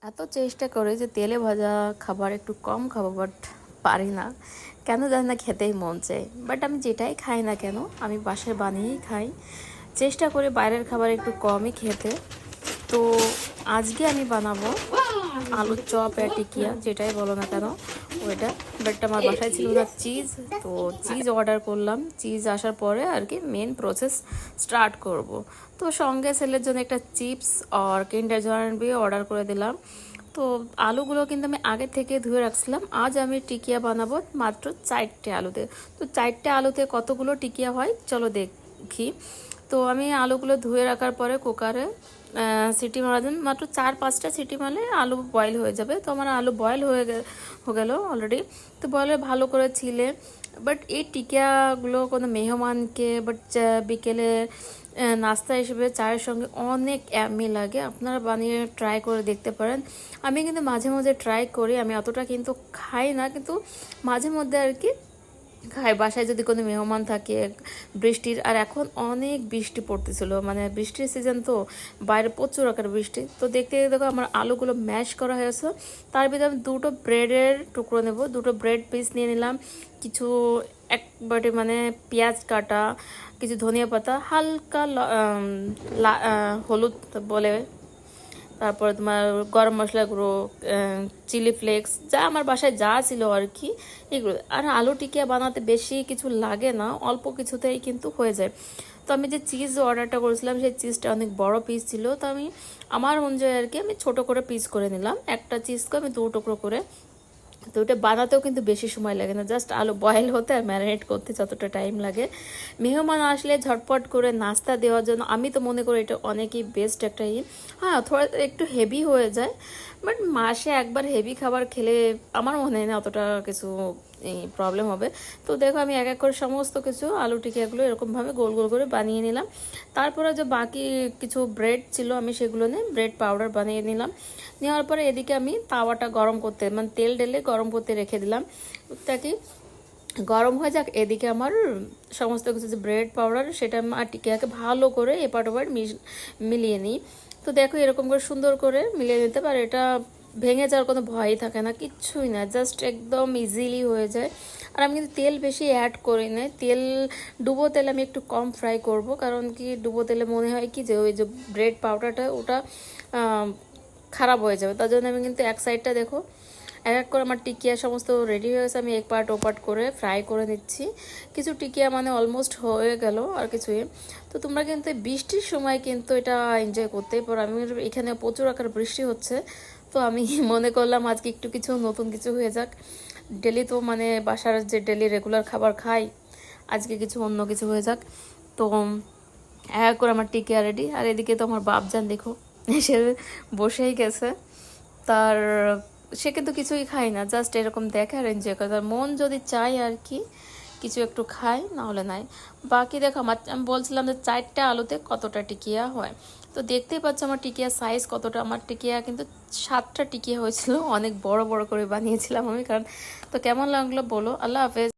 এত চেষ্টা করি যে তেলে ভাজা খাবার একটু কম খাবো, বাট পারি না। কেন জানি না, খেতেই মন চায়। বাট আমি যেটাই খাই না কেন, আমি বাসায় বানিয়েই খাই। চেষ্টা করি বাইরের খাবার একটু কমই খেতে। তো আজকে আমি বানাবো আলুর চপ টিকিয়া, যেটাই বলো না কেন ওইটা। বাট আমার বাসায় ছিল না চিজ, তো চিজ অর্ডার করলাম। চিজ আসার পরে আর কি মেন প্রসেস স্টার্ট করব। তো সঙ্গে ছেলের জন্য একটা চিপস আর কিন্ডার জয়েন্ট দিয়ে অর্ডার করে দিলাম। তো আলুগুলো কিন্তু আমি আগে থেকে ধুয়ে রাখছিলাম। আজ আমি টিকিয়া বানাবো মাত্র 4টে আলুতে। তো 4টে আলুতে কতগুলো টিকিয়া হয় চলো দেখি। তো আমি আলুগুলো ধুয়ে রাখার পরে কুকারে সিটি মারা দেন, মাত্র 4-5টা সিটি মারলে আলু বয়েল হয়ে যাবে। তো আমার আলু বয়েল হয়ে গেল অলরেডি। তো বয়েলে ভালো করে ছিলে। বাট এই টিকিয়াগুলো কোনো মেহমানকে বিকেলে নাস্তা হিসেবে চায়ের সঙ্গে অনেক ইয়াম্মি লাগে। আপনারা বানিয়ে ট্রাই করে দেখতে পারেন। আমি কিন্তু মাঝে মাঝে ট্রাই করি, আমি অতটা কিন্তু খাই না, কিন্তু মাঝে মধ্যে আর কি খাই। বাসায় যদি কোনো মেহমান থাকে, বৃষ্টির আর এখন অনেক বৃষ্টি পড়তেছিল, মানে বৃষ্টির সিজন, তো বাইরে প্রচুর আকার বৃষ্টি। তো দেখতে দেখো আমার আলুগুলো ম্যাশ করা হয়েছে। তার ভিতরে আমি 2টো ব্রেডের টুকরো নেব, 2টো ব্রেড পিস নিয়ে নিলাম। কিছু এক বাটি মানে পেঁয়াজ কাটা, কিছু ধনিয়া পাতা, হালকা হলুদ বলে, তারপরে তোমার গরম মশলা গুঁড়ো, চিলি ফ্লেক্স, যা আমার বাসায় যা ছিল আর কি এগুলো। আর আলু টিকিয়া বানাতে বেশি কিছু লাগে না, অল্প কিছুতেই কিন্তু হয়ে যায়। তো আমি যে চিজ অর্ডারটা করেছিলাম সেই চিজটা অনেক বড় পিস ছিল। তো আমি আমার অনুযায়ী আর কি আমি ছোট করে পিস করে নিলাম। একটা চিজকে আমি 2 টুকরো করে। তো ওটা বানাতেও কিন্তু বেশি সময় লাগে না, জাস্ট আলু বয়েল হতে আর ম্যারিনেট করতে যতটা টাইম লাগে। মেহমান আসলে ঝটপট করে নাস্তা দেওয়ার জন্য আমি তো মনে করি এটা অনেকই বেস্ট একটা হ্যাঁ, থোড়া একটু হেভি হয়ে যায়, বাট মাসে একবার হেভি খাবার খেলে আমার মনে হয় না অতটা কিছু প্রবলেম হবে। তো দেখো আমি এক এক করে সমস্ত কিছু আলু টিকিয়াগুলো এরকমভাবে গোল গোল করে বানিয়ে নিলাম। তারপরে যে বাকি কিছু ব্রেড ছিল আমি সেগুলো নিয়ে ব্রেড পাউডার বানিয়ে নিলাম। নেওয়ার পরে এদিকে আমি তাওয়াটা গরম করতে, মানে তেল ঢেলে গরম করতে রেখে দিলাম। তাকে গরম হয়ে যাক, এদিকে আমার সমস্ত কিছু যে ব্রেড পাউডার সেটা আর টিকিয়াকে ভালো করে এপাট ওপাট মিলিয়ে নিই। তো দেখো এরকম করে সুন্দর করে মিলিয়ে নিতে পারে, এটা ভেঙে যাওয়ার কোনো ভয়ই থাকে না, কিচ্ছুই না, জাস্ট একদম ইজিলি হয়ে যায়। আর আমি কিন্তু তেল বেশি অ্যাড করি না, তেল ডুবো তেল আমি একটু কম ফ্রাই করব, কারণ কি ডুবো তেলে মনে হয় কি যে ওই যে ব্রেড পাউডারটা ওটা খারাপ হয়ে যাবে। তার জন্য আমি কিন্তু এক সাইডটা দেখো এক এক করে আমার টিকিয়া সমস্ত রেডি হয়েছে, আমি এক পার্ট ওপার্ট করে ফ্রাই করে নিচ্ছি। কিছু টিকিয়া মানে অলমোস্ট হয়ে গেল আর কিছুই। তো তোমরা কিন্তু বৃষ্টির সময় কিন্তু এটা এনজয় করতেই পারো। আমি এখানে প্রচুর আকার বৃষ্টি হচ্ছে, তো আমি মনে করলাম আজকে একটু কিছু নতুন কিছু হয়ে যাক। ডেলি তো মানে বাসার যে ডেলি রেগুলার খাবার খাই, আজকে কিছু অন্য কিছু হয়ে যাক। তো এক করে আমার টিকিয়া রেডি। আর এদিকে তো আমার বাপজান দেখো সে বসেই গেছে। তার সে কিন্তু কিছুই খায় না, জাস্ট এরকম দেখে আর এনজয় করে। তার মন যদি চায় আর কি কিছু একটু খায়, না হলে নাই। বাকি দেখো আমি বলছিলাম যে 4টে আলুতে কতটা টিকিয়া হয়। তো দেখতেই পাচ্ছ আমার টিকিয়া সাইজ কতটা। আমার টিকিয়া কিন্তু 7টা টিকিয়া হয়েছিল, অনেক বড় বড় করে বানিয়েছিলাম আমি। কারণ তো কেমন লাগলো বলো। আল্লাহ হাফেজ।